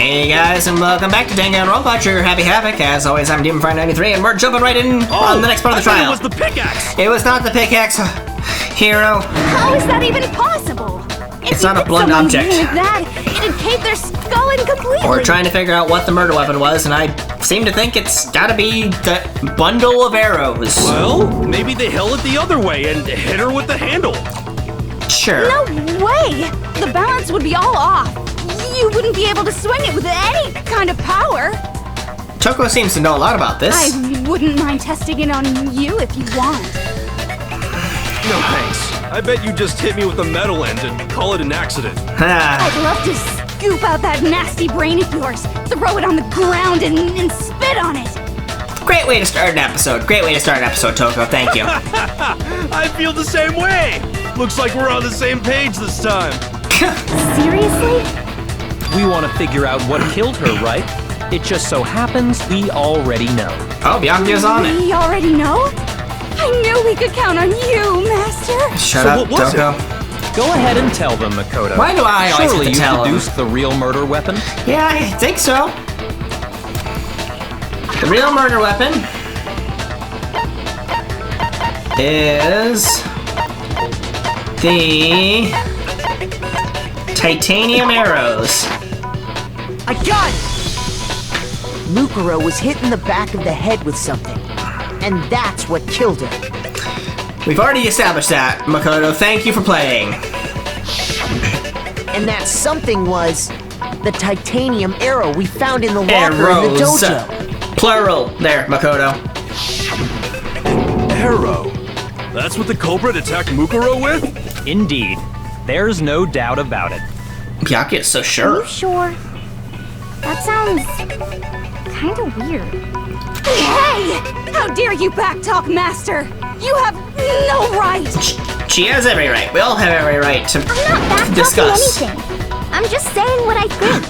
Hey guys, and welcome back to Danganronpa, your Happy Havoc. As always, I'm DemonFriend93, and we're jumping right in on the next part of the trial. It was the pickaxe! It was not the pickaxe, hero. How is that even possible? It's not a blunt object. Like that, it'd cave their skull in completely. We're trying to figure out what the murder weapon was, and I seem to think it's gotta be that bundle of arrows. Well, maybe they held it the other way and hit her with the handle. Sure. No way! The balance would be all off. You wouldn't be able to swing it with any kind of power. Toko seems to know a lot about this. I wouldn't mind testing it on you if you want. No thanks. I bet you just hit me with a metal end and call it an accident. I'd love to scoop out that nasty brain of yours, throw it on the ground, and spit on it. Great way to start an episode. Great way to start an episode, Toko. Thank you. I feel the same way. Looks like we're on the same page this time. Seriously? We want to figure out what killed her, right? It just so happens we already know. Oh, Bianca's on it. We already know? I knew we could count on you, Master. Shut up, what was Toko. Go ahead and tell them, Makoto. Why do I always Surely have to tell you them? deduced the real murder weapon? Yeah, I think so. The real murder weapon is the titanium arrows. I got it! Mukuro was hit in the back of the head with something, and that's what killed her. We've already established that, Makoto. Thank you for playing. And that something was the titanium arrow we found in the locker in the Arrows. dojo. Plural. There, Makoto. Arrow. That's what the culprit attacked Mukuro with? Indeed. There's no doubt about it. Bianca is so Are sure. you sure? That sounds kind of weird. Hey! How dare you backtalk, Master? You have no right! She has every right. We all have every right to I'm not backtalking discuss. anything. I'm just saying what I think.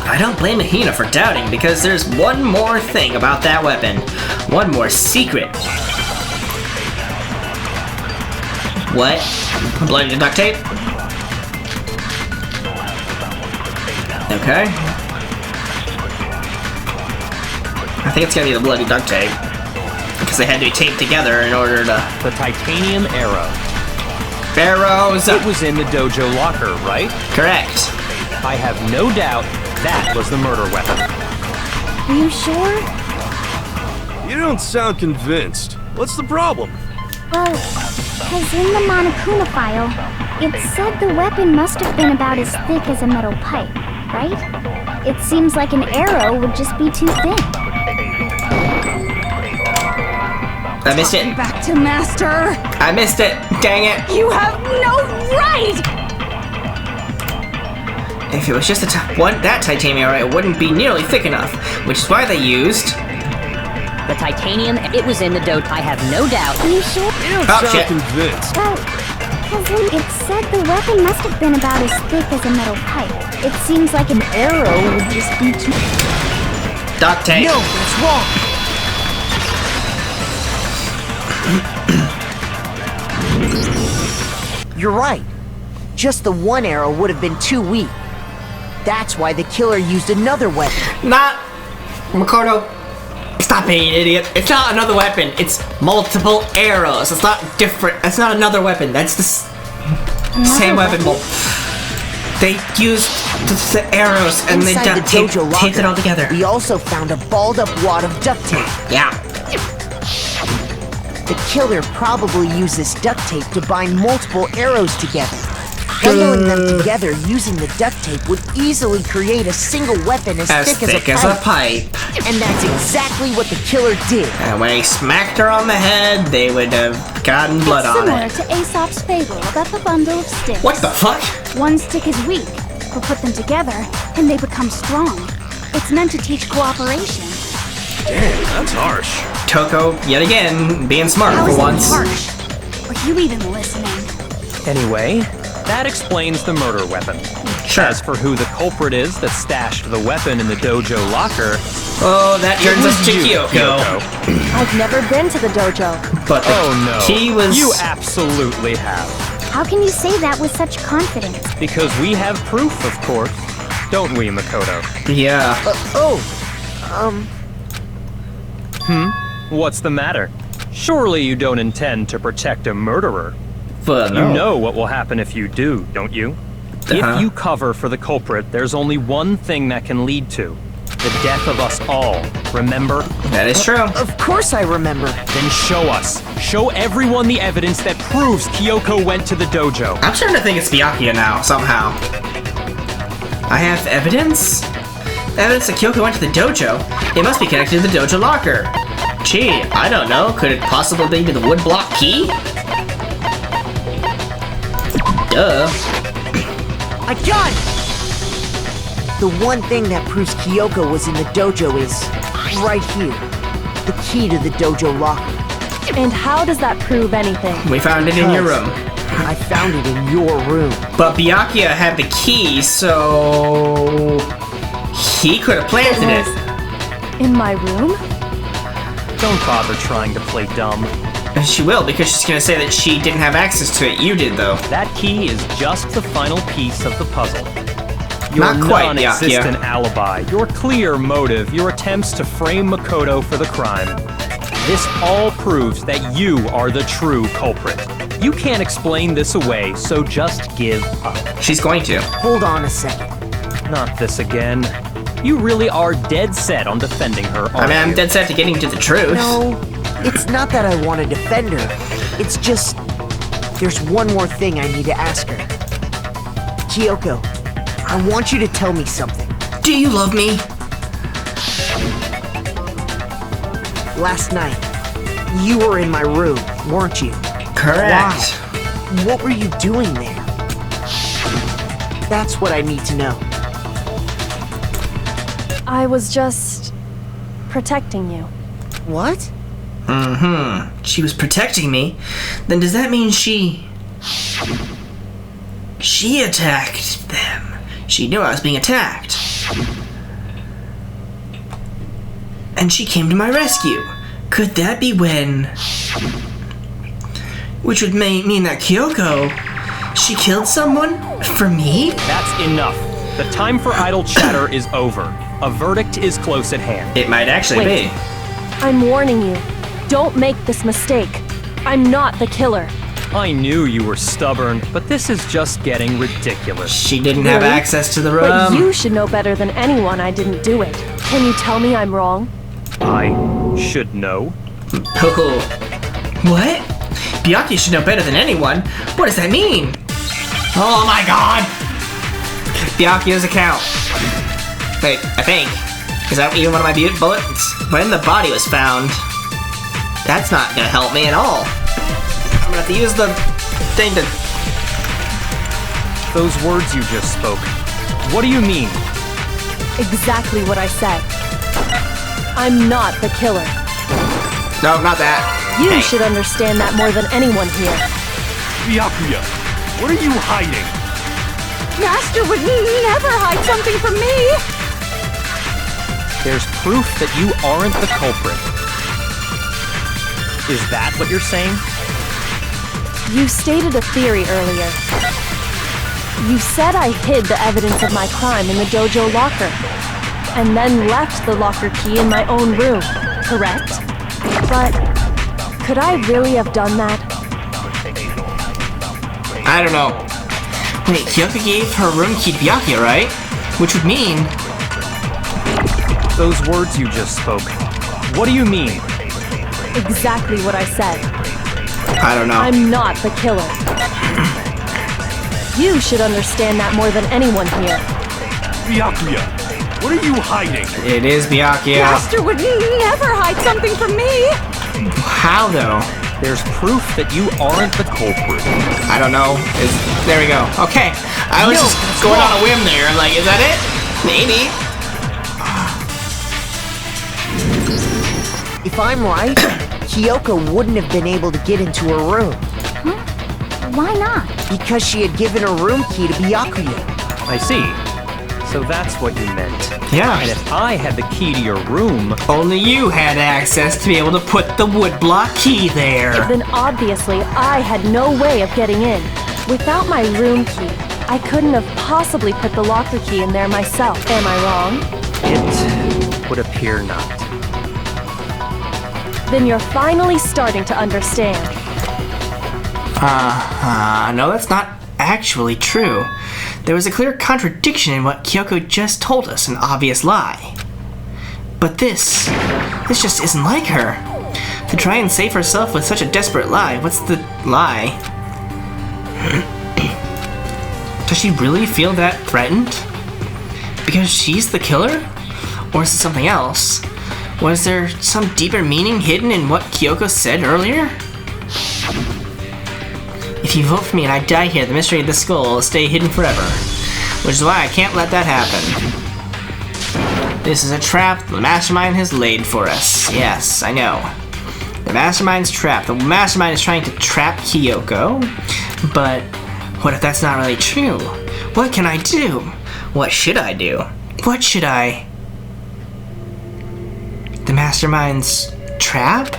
I don't blame Mahina for doubting, because there's one more thing about that weapon. One more secret. What? Bloody duct tape? Okay. I think it's gonna be the bloody duct tape. Because they had to be taped together in order to... The titanium arrow. Arrows! It was in the dojo locker, right? Correct. I have no doubt that was the murder weapon. Are you sure? You don't sound convinced. What's the problem? Well, because in the Monokuma file, it said the weapon must have been about as thick as a metal pipe, right? It seems like an arrow would just be too thin. I missed it. Back to Master! I missed it. Dang it. You have no right! If it was just that titanium arrow, it wouldn't be nearly thick enough, which is why they used... The titanium, it was in the dote, I have no doubt. Are you sure? You don't Oh, sound shit. convinced. Well, because it said the weapon must have been about as thick as a metal pipe. It seems like an arrow would just be too... Duct tape. No, that's wrong. You're right. Just the one arrow would have been too weak. That's why the killer used another weapon. Not... Makoto, stop being an idiot. It's not another weapon. It's multiple arrows. It's not different. It's not another weapon. That's the same weapon. Well, they used the arrows and they Inside the dojo taped it all locker, together. we also found a balled-up wad of duct tape. Yeah. The killer probably used this duct tape to bind multiple arrows together. Bundling them together using the duct tape would easily create a single weapon as thick as a pipe. And that's exactly what the killer did. And when he smacked her on the head, they would have gotten blood on Similar it. to Aesop's fable about the bundle of sticks. What the fuck? One stick is weak, but put them together, and they become strong. It's meant to teach cooperation. Damn, that's harsh. Toko, yet again, being smart How for is it once. harsh? Are you even listening? Anyway, that explains the murder weapon. Sure. As for who the culprit is that stashed the weapon in the dojo locker, Oh, that turns us to you, Kyoko. I've never been to the dojo. But the Oh no, key was... you absolutely have. How can you say that with such confidence? Because we have proof, of course. don't we, Makoto? Yeah. What's the matter? Surely you don't intend to protect a murderer. But no. You know what will happen if you do, don't you? If you cover for the culprit, there's only one thing that can lead to the death of us all. Remember? That is true. Of course I remember. Then show us. Show everyone the evidence that proves Kyoko went to the dojo. I'm starting to think it's Byakuya now, somehow. I have evidence? Evidence that Kyoko went to the dojo? It must be connected to the dojo locker. Gee, I don't know. Could it possibly be the woodblock key? Duh. I got it! The one thing that proves Kyoko was in the dojo is right here. The key to the dojo locker. And how does that prove anything? We found it in your room. I found it in your room. But Byakuya had the key, so... he could have planted it. In my room? Don't bother trying to play dumb. And she will, because she's gonna say that she didn't have access to it. You did, though. That key is just the final piece of the puzzle. Your Not quite, non-existent Byakuya. alibi, your clear motive, your attempts to frame Makoto for the crime. This all proves that you are the true culprit. You can't explain this away, so just give up. She's going to. Hold on a second. Not this again. You really are dead set on defending her, aren't I mean, I'm you? dead set to getting to the truth. No, it's not that I want to defend her. It's just... there's one more thing I need to ask her. Kyoko, I want you to tell me something. Do you love me? Last night, you were in my room, weren't you? Correct. Why? What were you doing there? That's what I need to know. I was just protecting you. What? She was protecting me. Then does that mean she attacked them? She knew I was being attacked. And she came to my rescue. Could that be when... which would mean that Kyoko... she killed someone? For me? That's enough. The time for idle chatter is over. A verdict is close at hand. It might actually Wait. be. I'm warning you. Don't make this mistake. I'm not the killer. I knew you were stubborn, but this is just getting ridiculous. She didn't have Really? access to the room. But you should know better than anyone I didn't do it. Can you tell me I'm wrong? I should know. Oh. What? Byakuya should know better than anyone? What does that mean? Oh my god! Byakuya's account. Wait, I think. Is that even one of my bullets? When the body was found. That's not gonna help me at all. I'm gonna have to use the thing to... Those words you just spoke. What do you mean? Exactly what I said. I'm not the killer. No, not that. You Hey. should understand that more than anyone here. Byakuya, what are you hiding? Master would never hide something from me! There's proof that you aren't the culprit. Is that what you're saying? You stated a theory earlier. You said I hid the evidence of my crime in the dojo locker, and then left the locker key in my own room, correct? But could I really have done that? I don't know. Wait, Kyoko gave her room key to Byakuya, right? Which would mean... Those words you just spoke. What do you mean? Exactly what I said. I don't know. I'm not the killer. You should understand that more than anyone here. Byakuya, what are you hiding? It is Byakuya. Master would never hide something from me! How, though? There's proof that you aren't the culprit. I don't know. There we go. Okay. I was just going on a whim there. Like, is that it? Maybe. If I'm right, Kyoko wouldn't have been able to get into her room. Why not? Because she had given her room key to Byakuya. I see. So that's what you meant. Yeah. And if I had the key to your room, Only you had access to be able to put the woodblock key there. Then obviously I had no way of getting in. Without my room key, I couldn't have possibly put the locker key in there myself. Am I wrong? It would appear not. Then you're finally starting to understand. No, that's not actually true. There was a clear contradiction in what Kyoko just told us, an obvious lie. But this just isn't like her. To try and save herself with such a desperate lie. What's the lie? Does she really feel that threatened? Because she's the killer? Or is it something else? Was there some deeper meaning hidden in what Kyoko said earlier? If you vote for me and I die here, the mystery of the skull will stay hidden forever. Which is why I can't let that happen. This is a trap the Mastermind has laid for us. Yes, I know. The Mastermind's trapped. The Mastermind is trying to trap Kyoko. But what if that's not really true? What can I do? What should I do? What should I... The Mastermind's trap?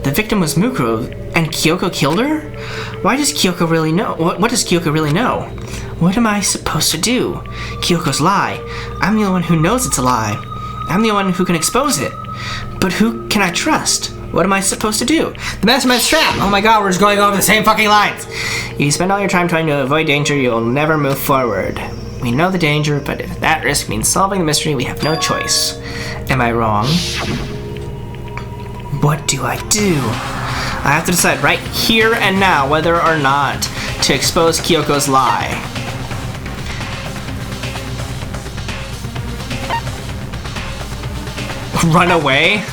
The victim was Mukuro, and Kyoko killed her? Why does Kyoko really know? What does Kyoko really know? What am I supposed to do? Kyoko's lie. I'm the only one who knows it's a lie. I'm the only one who can expose it. But who can I trust? What am I supposed to do? The Mastermind's trap! Oh my god, we're just going over the same fucking lines! If you spend all your time trying to avoid danger, you'll never move forward. We know the danger, but if that risk means solving the mystery, we have no choice. Am I wrong? What do I do? I have to decide right here and now whether or not to expose Kyoko's lie. Run away?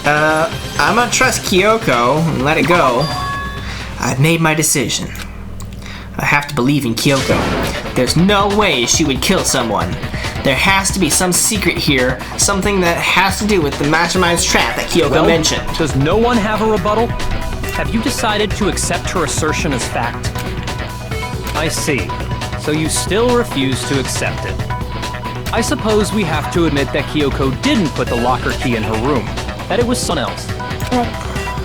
I'm gonna trust Kyoko and let it go. I've made my decision. I have to believe in Kyoko. There's no way she would kill someone. There has to be some secret here, something that has to do with the Mastermind's trap that Kyoko mentioned. Does no one have a rebuttal? Have you decided to accept her assertion as fact? I see. So you still refuse to accept it. I suppose we have to admit that Kyoko didn't put the locker key in her room, that it was someone else. But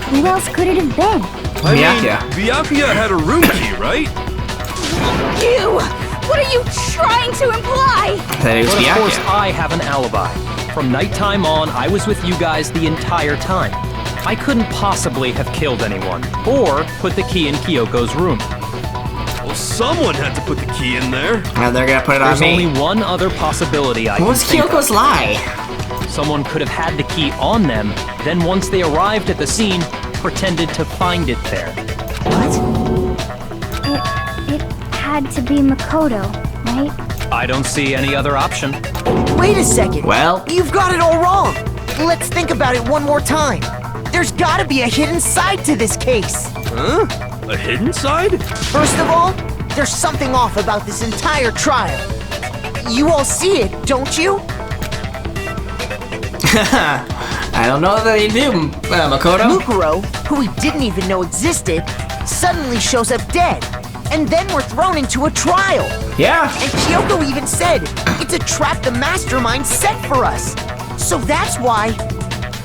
who else could it have been? Byakuya had a room key, right? You! What are you trying to imply? That it was But of course, Byakuya. I have an alibi. From nighttime on, I was with you guys the entire time. I couldn't possibly have killed anyone, or put the key in Kyoko's room. Well, someone had to put the key in there. Now they're gonna put it on There's me. only one other possibility I What can was think Kyoko's of. lie? Someone could have had the key on them, then once they arrived at the scene, pretended to find it there. It had to be Makoto, right? I don't see any other option. Wait a second. Well, You've got it all wrong. Let's think about it one more time. There's gotta be a hidden side to this case. Huh? A hidden side? First of all, there's something off about this entire trial. You all see it, don't you? I don't know that you do, Makoto. Mukuro, who we didn't even know existed, suddenly shows up dead. And then we're thrown into a trial. Yeah. And Kyoko even said, it's a trap the Mastermind set for us. So that's why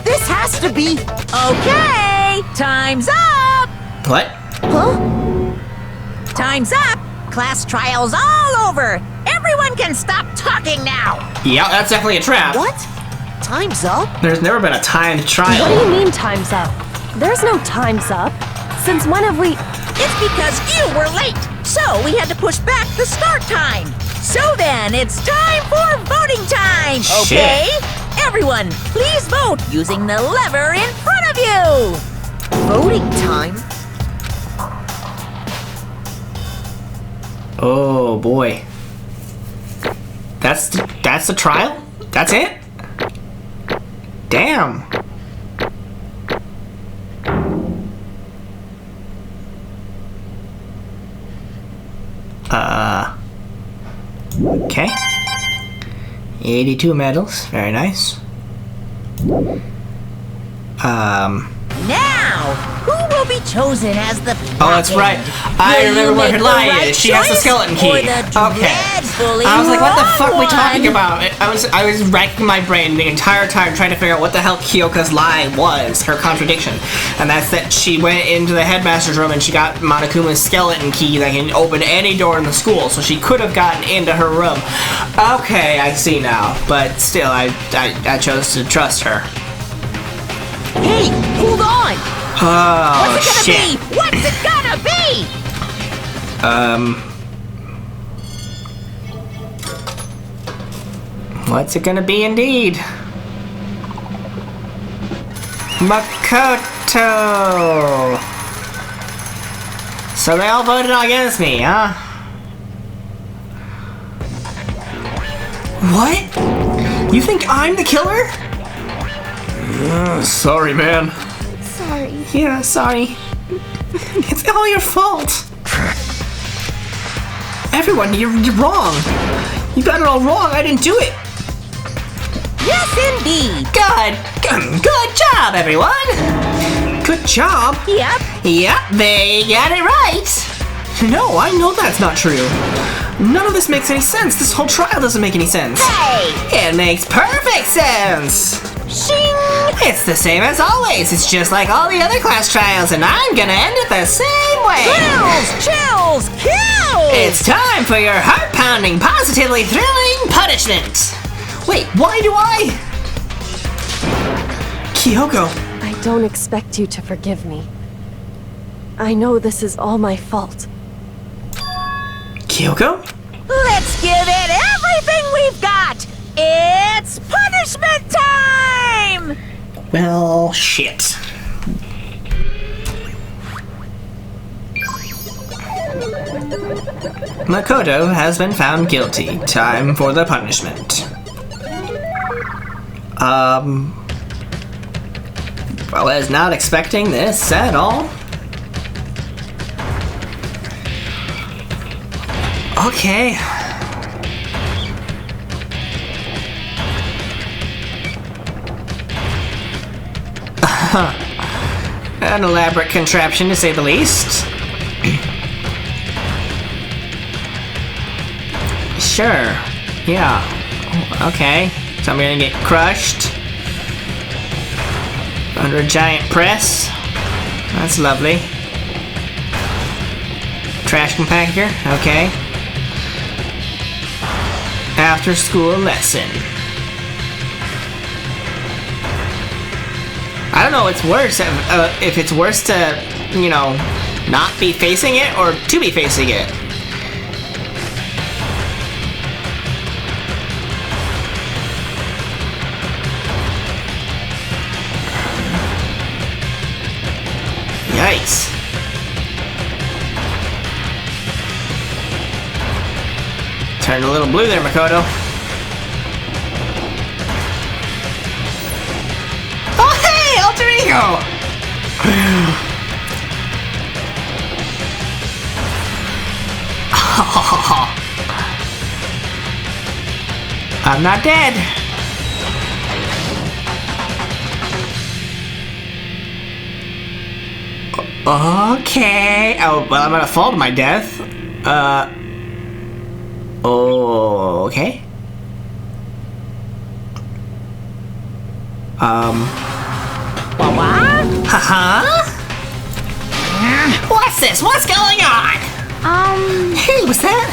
this has to be... Okay, time's up! What? Huh? Time's up! Class trial's all over! Everyone can stop talking now! Yeah, that's definitely a trap. What? Time's up? There's never been a timed trial. What do you mean time's up? There's no time's up. Since when have we... It's because you were late, so we had to push back the start time. So then, it's time for voting time, okay? Shit. Everyone, please vote using the lever in front of you! Voting time? Oh boy. That's the trial? That's it? Damn. Okay. 82 medals, very nice. Now, who will be chosen as the Oh, that's right. I remember what her lie is. She has the skeleton key. Okay. I was like, what the fuck are we talking about? I was racking my brain the entire time trying to figure out what the hell Kyoka's lie was, her contradiction. And that's that she went into the headmaster's room and she got Monokuma's skeleton key that can open any door in the school, so she could have gotten into her room. Okay, I see now. But still, I chose to trust her. Hey, hold on! Oh, What's it gonna shit. be? What's it gonna be? What's it gonna be indeed? Makoto! So they all voted against me, huh? What? You think I'm the killer? Sorry, man. Sorry. Yeah, sorry. It's all your fault. Everyone, you're wrong. You got it all wrong. I didn't do it. Yes, indeed. Good job, everyone. Good job. Yep. Yep, they got it right. No, I know that's not true. None of this makes any sense. This whole trial doesn't make any sense. Hey! It makes perfect sense. Shing! It's the same as always. It's just like all the other class trials, and I'm gonna end it the same way. Chills! Kills! It's time for your heart-pounding, positively thrilling punishment. Wait, why do I? Kyoko. I don't expect you to forgive me. I know this is all my fault. Kyoko? Let's give it everything we've got! It's punishment time! Well, shit. Makoto has been found guilty. Time for the punishment. Well, I was not expecting this at all. Okay. An elaborate contraption, to say the least. Sure. Yeah. Okay. So I'm gonna get crushed under a giant press. That's lovely. Trash compactor. Okay. After school lesson. I don't know what's worse, if it's worse to, you know, not be facing it or to be facing it. Yikes. Turned a little blue there, Makoto. Oh, hey, alter ego! I'm not dead. Okay. Oh, well, I'm gonna fall to my death. Okay. What's this? What's going on? Hey, what's that?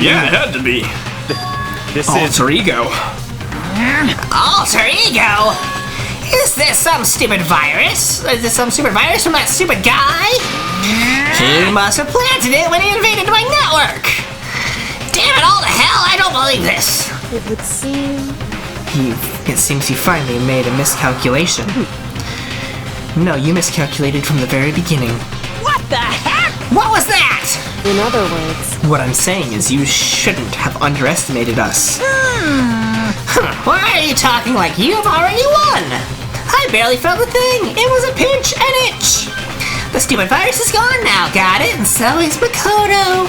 Yeah, it had to be. This Alter ego. Alter ego? Is this some stupid virus? Is this some stupid virus from that stupid guy? He must have planted it when he invaded my network. Damn it all to hell, I don't believe this. It would seem... It seems you finally made a miscalculation. No, you miscalculated from the very beginning. What the heck? What was that? In other words... What I'm saying is you shouldn't have underestimated us. Why are you talking like you've already won? I barely felt a thing. It was a pinch and itch. The stupid virus is gone now, got it? And so is Makoto.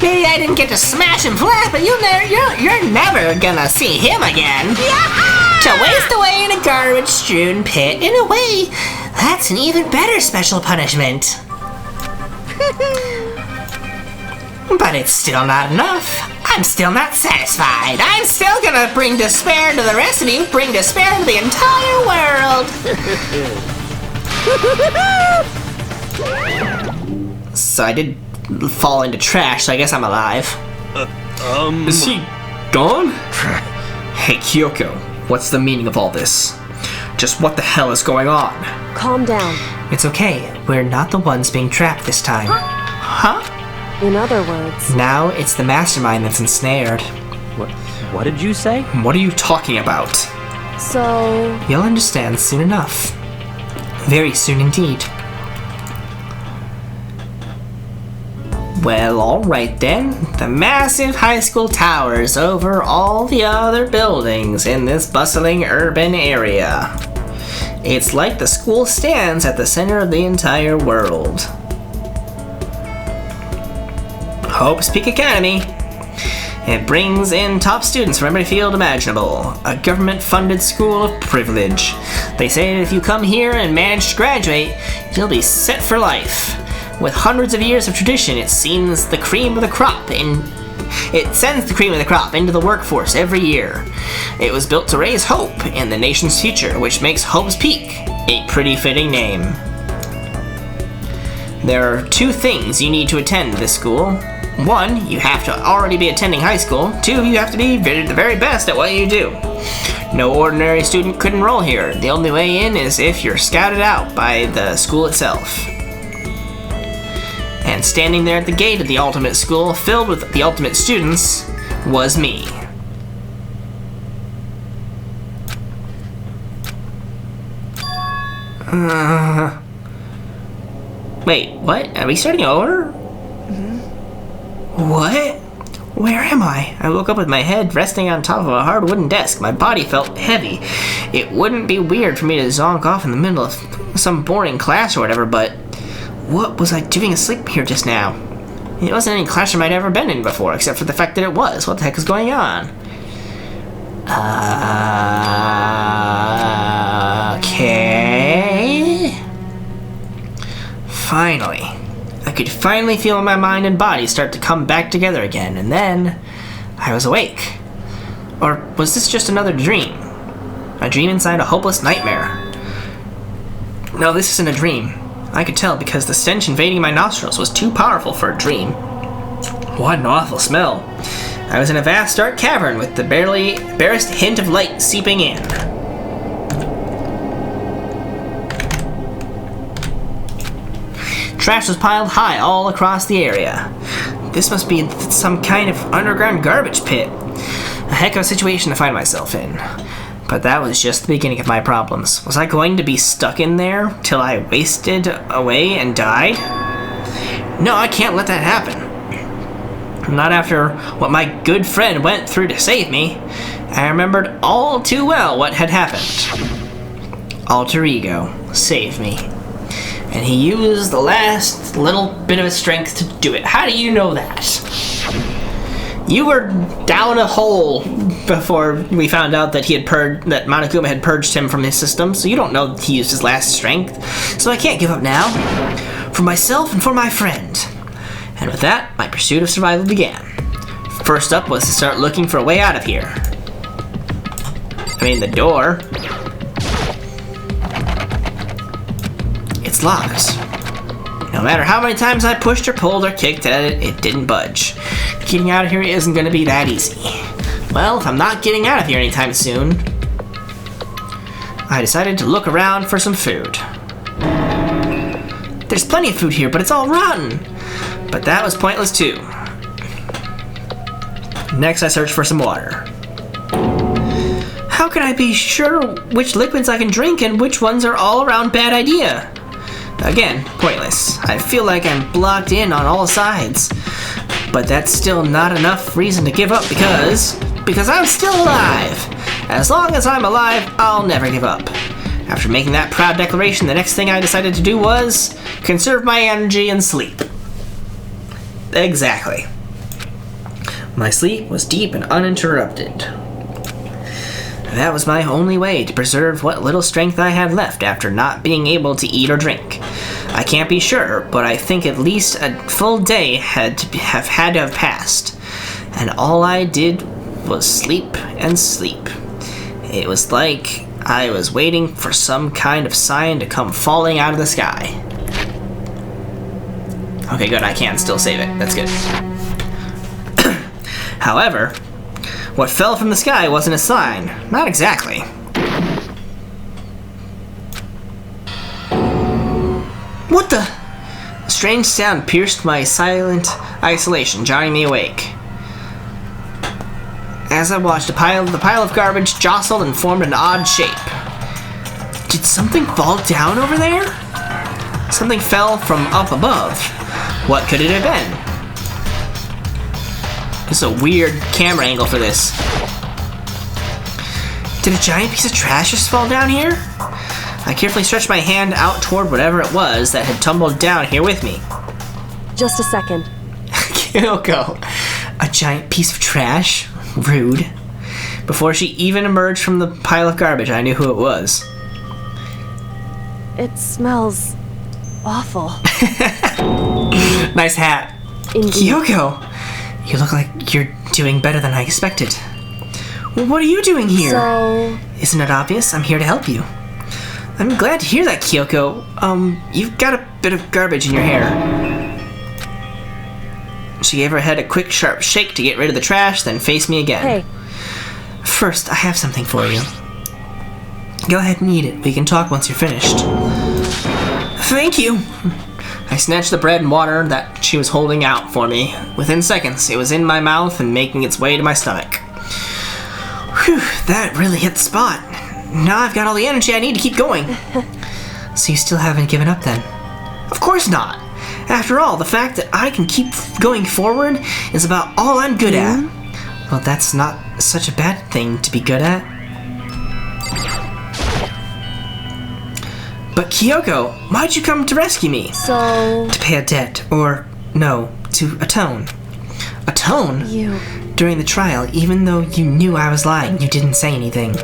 Maybe I didn't get to smash him flat, but you're never gonna see him again. Yeah! to waste away in a garbage-strewn pit. In a way, that's an even better special punishment. But it's still not enough. I'm still not satisfied. I'm still gonna bring despair to the rest of you, bring despair to the entire world. So I did fall into trash, so I guess I'm alive. Is he gone? Hey, Kyoko, what's the meaning of all this? Just what the hell is going on? Calm down. It's okay. We're not the ones being trapped this time. Huh? In other words... Now it's the mastermind that's ensnared. What did you say? What are you talking about? So... You'll understand soon enough. Very soon indeed. Well, alright then. The massive high school towers over all the other buildings in this bustling urban area. It's like the school stands at the center of the entire world. Hope's Peak Academy. It brings in top students from every field imaginable. A government-funded school of privilege. They say that if you come here and manage to graduate, you'll be set for life. With hundreds of years of tradition, it sends the cream of the crop into the workforce every year. It was built to raise hope in the nation's future, which makes Hope's Peak a pretty fitting name. There are 2 things you need to attend this school. 1, you have to already be attending high school. 2, you have to be the very best at what you do. No ordinary student could enroll here. The only way in is if you're scouted out by the school itself. And standing there at the gate of the ultimate school, filled with the ultimate students, was me. Wait, what? Are we starting over? What? Where am I? I woke up with my head resting on top of a hard wooden desk. My body felt heavy. It wouldn't be weird for me to zonk off in the middle of some boring class or whatever, but what was I doing asleep here just now? It wasn't any classroom I'd ever been in before, except for the fact that it was. What the heck is going on? Okay. Finally. I could finally feel my mind and body start to come back together again, and then I was awake. Or was this just another dream? A dream inside a hopeless nightmare? No, this isn't a dream. I could tell because the stench invading my nostrils was too powerful for a dream. What an awful smell. I was in a vast dark cavern with the barest hint of light seeping in. Trash was piled high all across the area. This must be some kind of underground garbage pit. A heck of a situation to find myself in. But that was just the beginning of my problems. Was I going to be stuck in there till I wasted away and died? No, I can't let that happen. Not after what my good friend went through to save me. I remembered all too well what had happened. Alter Ego saved me. And he used the last little bit of his strength to do it. How do you know that? You were down a hole before we found out that that Monokuma had purged him from his system, so you don't know that he used his last strength. So I can't give up now. For myself and for my friend. And with that, my pursuit of survival began. First up was to start looking for a way out of here. I mean, the door. It's locked. No matter how many times I pushed or pulled or kicked at it, it didn't budge. Getting out of here isn't going to be that easy. Well, if I'm not getting out of here anytime soon, I decided to look around for some food. There's plenty of food here, but it's all rotten. But that was pointless too. Next, I searched for some water. How can I be sure which liquids I can drink and which ones are all around bad idea? Again, pointless. I feel like I'm blocked in on all sides. But that's still not enough reason to give up because I'm still alive. As long as I'm alive, I'll never give up. After making that proud declaration, the next thing I decided to do was conserve my energy and sleep. Exactly. My sleep was deep and uninterrupted. That was my only way to preserve what little strength I had left after not being able to eat or drink. I can't be sure, but I think at least a full day had to have passed. And all I did was sleep and sleep. It was like I was waiting for some kind of sign to come falling out of the sky. Okay, good, I can still save it. That's good. However, what fell from the sky wasn't a sign. Not exactly. What the? A strange sound pierced my silent isolation, jarring me awake. As I watched, the pile of garbage jostled and formed an odd shape. Did something fall down over there? Something fell from up above. What could it have been? This is a weird camera angle for this. Did a giant piece of trash just fall down here? I carefully stretched my hand out toward whatever it was that had tumbled down here with me. Just a second. Kyoko. A giant piece of trash? Rude. Before she even emerged from the pile of garbage, I knew who it was. It smells awful. Nice hat. Indeed. Kyoko, you look like you're doing better than I expected. What are you doing here? So... Isn't it obvious? I'm here to help you. I'm glad to hear that, Kyoko. You've got a bit of garbage in your hair. She gave her head a quick, sharp shake to get rid of the trash, then faced me again. Hey. First, I have something for you. Go ahead and eat it. We can talk once you're finished. Thank you. I snatched the bread and water that she was holding out for me. Within seconds, it was in my mouth and making its way to my stomach. Whew, that really hit the spot. Now I've got all the energy I need to keep going. So you still haven't given up then? Of course not. After all, the fact that I can keep going forward is about all I'm good at. Well, that's not such a bad thing to be good at. But Kyoko, why'd you come to rescue me? So... To pay a debt, or no, to atone. Atone? You... During the trial, even though you knew I was lying, you didn't say anything.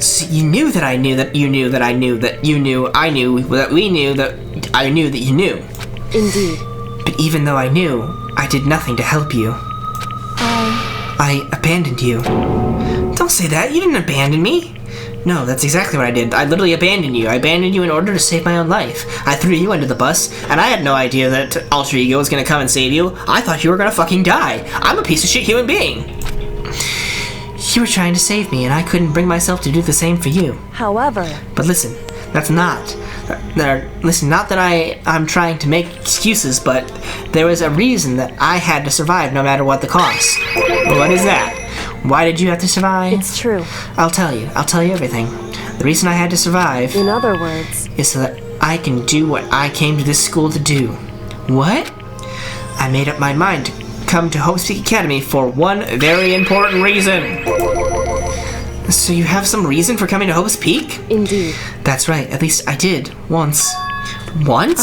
So you knew that I knew that you knew that I knew that you knew I knew that we knew that I knew that you knew. Indeed. But even though I knew, I did nothing to help you. I abandoned you. Don't say that, you didn't abandon me. No, that's exactly what I did. I literally abandoned you. I abandoned you in order to save my own life. I threw you under the bus, and I had no idea that Alter Ego was gonna come and save you. I thought you were gonna fucking die. I'm a piece of shit human being. You were trying to save me, and I couldn't bring myself to do the same for you. However... But listen, that's not... Listen, not that I'm trying to make excuses, but there was a reason that I had to survive no matter what the cost. What is that? Why did you have to survive? It's true. I'll tell you everything. The reason I had to survive... In other words... is so that I can do what I came to this school to do. What? I made up my mind to come to Hope's Peak Academy for one very important reason. So you have some reason for coming to Hope's Peak? Indeed. That's right, at least I did, once. Once?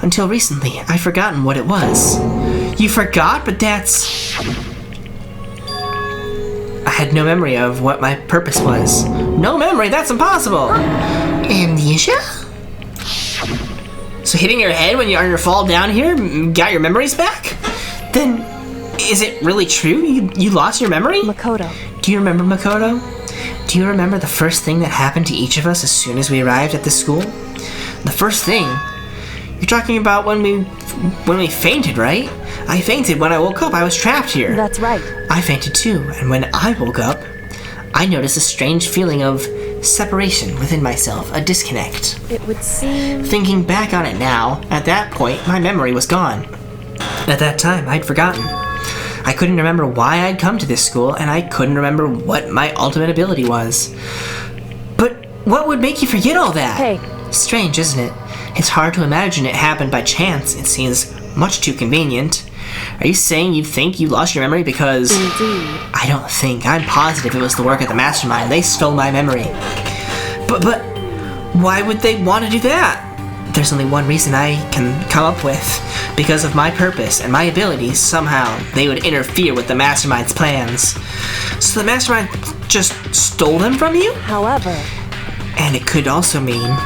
Until recently, I've forgotten what it was. You forgot? But that's... I had no memory of what my purpose was. No memory? That's impossible! Amnesia? So hitting your head when you're on your fall down here got your memories back? Then, is it really true? You lost your memory? Makoto. Do you remember, Makoto? Do you remember the first thing that happened to each of us as soon as we arrived at this school? The first thing? You're talking about when we fainted, right? I fainted when I woke up. I was trapped here. That's right. I fainted too, and when I woke up, I noticed a strange feeling of separation within myself, a disconnect. It would seem... Thinking back on it now, at that point, my memory was gone. At that time, I'd forgotten. I couldn't remember why I'd come to this school, and I couldn't remember what my ultimate ability was. But what would make you forget all that? Hey. Strange, isn't it? It's hard to imagine it happened by chance. It seems much too convenient. Are you saying you think you lost your memory because... Indeed. I don't think. I'm positive it was the work of the mastermind. They stole my memory. But why would they want to do that? there's only one reason I can come up with. Because of my purpose and my abilities, somehow they would interfere with the Mastermind's plans. So the Mastermind just stole them from you? However... And it could also mean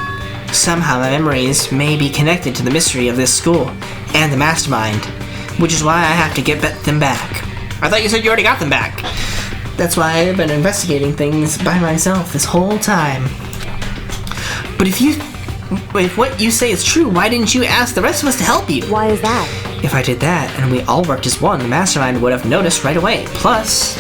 somehow my memories may be connected to the mystery of this school and the Mastermind, which is why I have to get them back. I thought you said you already got them back. That's why I've been investigating things by myself this whole time. But if what you say is true, why didn't you ask the rest of us to help you? Why is that? If I did that and we all worked as one, the Mastermind would have noticed right away. Plus,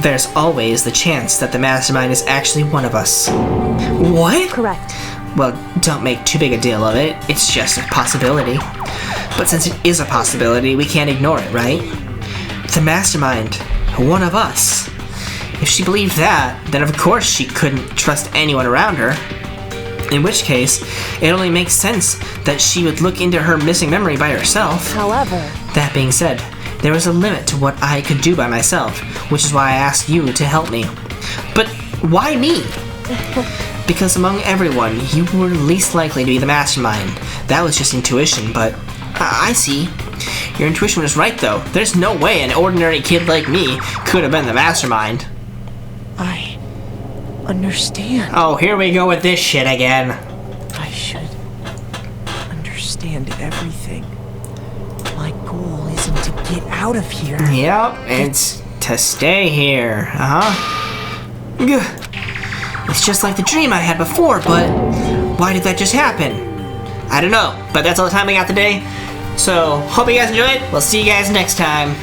there's always the chance that the Mastermind is actually one of us. What? Correct. Well, don't make too big a deal of it. It's just a possibility. But since it is a possibility, we can't ignore it, right? The Mastermind, one of us. If she believed that, then of course she couldn't trust anyone around her. In which case, it only makes sense that she would look into her missing memory by herself. However... That being said, there was a limit to what I could do by myself, which is why I asked you to help me. But why me? Because among everyone, you were least likely to be the Mastermind. That was just intuition, but I see. Your intuition was right, though. There's no way an ordinary kid like me could have been the Mastermind. I understand. Oh, here we go with this shit again. I should understand everything. My goal isn't to get out of here. Yep, it's to stay here. It's just like the dream I had before, but why did that just happen? I don't know, but that's all the time we got today. So, hope you guys enjoyed. We'll see you guys next time.